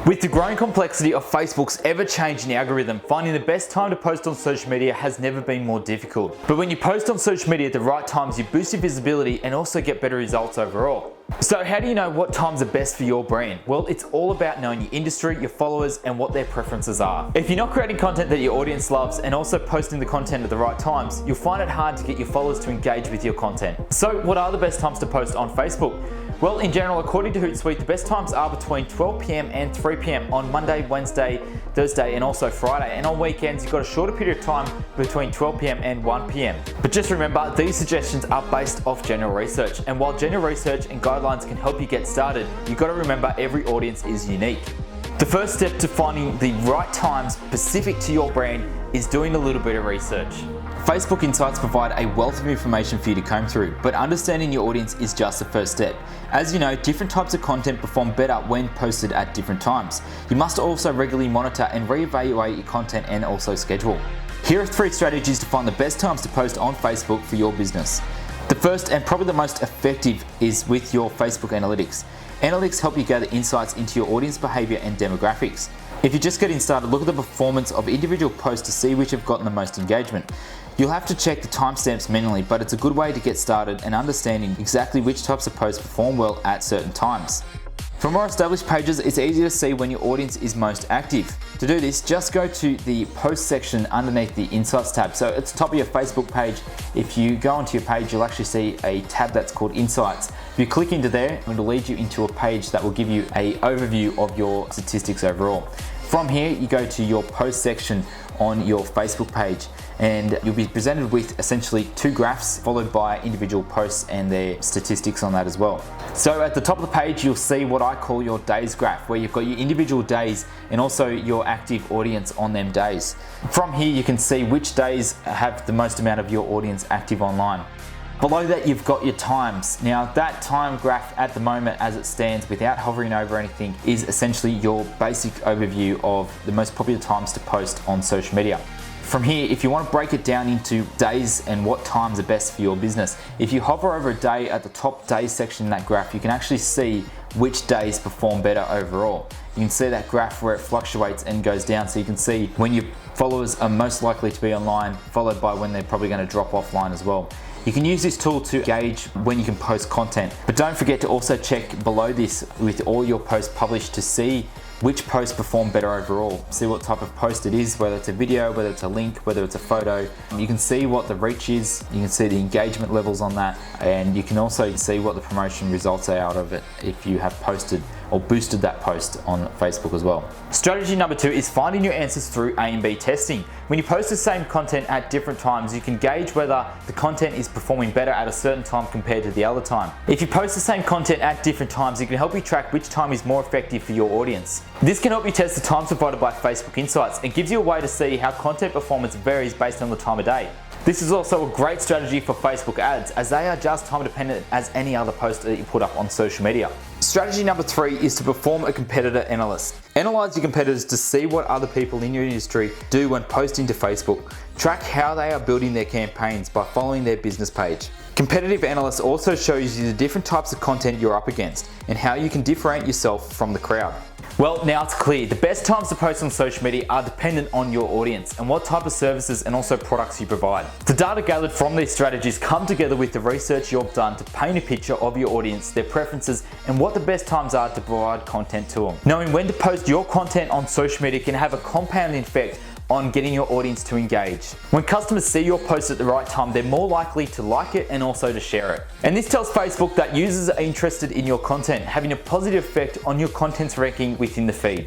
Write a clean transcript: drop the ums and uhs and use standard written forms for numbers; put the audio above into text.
With the growing complexity of Facebook's ever-changing algorithm, finding the best time to post on social media has never been more difficult. But when you post on social media at the right times, you boost your visibility and also get better results overall. So how do you know what times are best for your brand? Well, it's all about knowing your industry, your followers, and what their preferences are. If you're not creating content that your audience loves and also posting the content at the right times, you'll find it hard to get your followers to engage with your content. So what are the best times to post on Facebook? Well, in general, according to Hootsuite, the best times are between 12 PM and 3 PM on Monday, Wednesday, Thursday, and also Friday. And on weekends, you've got a shorter period of time between 12 PM and 1 PM. But just remember, these suggestions are based off general research. And while general research and guidelines can help you get started, you've got to remember every audience is unique. The first step to finding the right times specific to your brand is doing a little bit of research. Facebook Insights provide a wealth of information for you to comb through, but understanding your audience is just the first step. As you know, different types of content perform better when posted at different times. You must also regularly monitor and reevaluate your content and also schedule. Here are 3 strategies to find the best times to post on Facebook for your business. The first and probably the most effective is with your Facebook analytics. Analytics help you gather insights into your audience behavior and demographics. If you're just getting started, look at the performance of individual posts to see which have gotten the most engagement. You'll have to check the timestamps manually, but it's a good way to get started and understanding exactly which types of posts perform well at certain times. For more established pages, it's easy to see when your audience is most active. To do this, just go to the post section underneath the Insights tab. So at the top of your Facebook page, if you go onto your page, you'll actually see a tab that's called Insights. If you click into there, it'll lead you into a page that will give you an overview of your statistics overall. From here, you go to your post section on your Facebook page, and you'll be presented with essentially 2 graphs followed by individual posts and their statistics on that as well. So at the top of the page, you'll see what I call your days graph, where you've got your individual days and also your active audience on them days. From here, you can see which days have the most amount of your audience active online. Below that, you've got your times. Now that time graph at the moment as it stands, without hovering over anything, is essentially your basic overview of the most popular times to post on social media. From here, if you want to break it down into days and what times are best for your business, if you hover over a day at the top days section in that graph, you can actually see which days perform better overall. You can see that graph where it fluctuates and goes down, so you can see when your followers are most likely to be online, followed by when they're probably going to drop offline as well. You can use this tool to gauge when you can post content, but don't forget to also check below this with all your posts published to see which posts perform better overall. See what type of post it is, whether it's a video, whether it's a link, whether it's a photo. You can see what the reach is, you can see the engagement levels on that, and you can also see what the promotion results are out of it if you have posted or boosted that post on Facebook as well. Strategy number 2 is finding your answers through A/B testing. When you post the same content at different times, you can gauge whether the content is performing better at a certain time compared to the other time. If you post the same content at different times, it can help you track which time is more effective for your audience. This can help you test the times provided by Facebook Insights and gives you a way to see how content performance varies based on the time of day. This is also a great strategy for Facebook ads, as they are just time dependent as any other post that you put up on social media. Strategy number 3 is to perform a competitor analysis. Analyze your competitors to see what other people in your industry do when posting to Facebook. Track how they are building their campaigns by following their business page. Competitive analysis also shows you the different types of content you're up against and how you can differentiate yourself from the crowd. Well, now it's clear. The best times to post on social media are dependent on your audience and what type of services and also products you provide. The data gathered from these strategies come together with the research you've done to paint a picture of your audience, their preferences, and what the best times are to provide content to them. Knowing when to post your content on social media can have a compounding effect on getting your audience to engage. When customers see your post at the right time, they're more likely to like it and also to share it. And this tells Facebook that users are interested in your content, having a positive effect on your content's ranking within the feed.